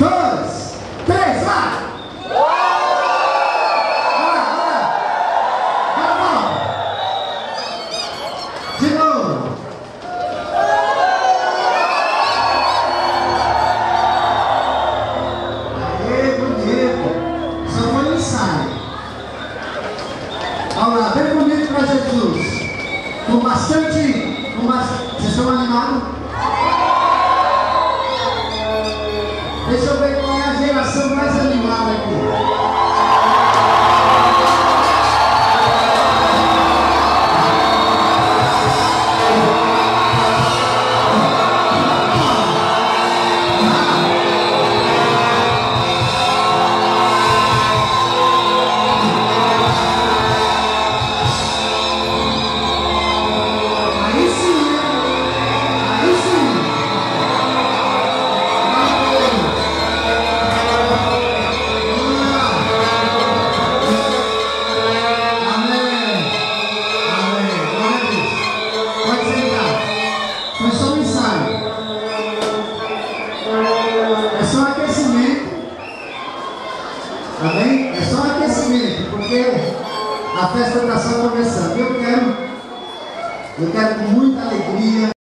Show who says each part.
Speaker 1: 2, 3, vai! De novo. Aê, bonito. Só foi um ensaio. Vamos lá, bem bonito para Jesus. Com bastante. Vocês estão animados? Deixa eu ver qual é a geração mais animada aqui. Foi só um ensaio. É só um aquecimento. Tá bem? É só um aquecimento, porque a festa está só começando. Eu quero com muita alegria.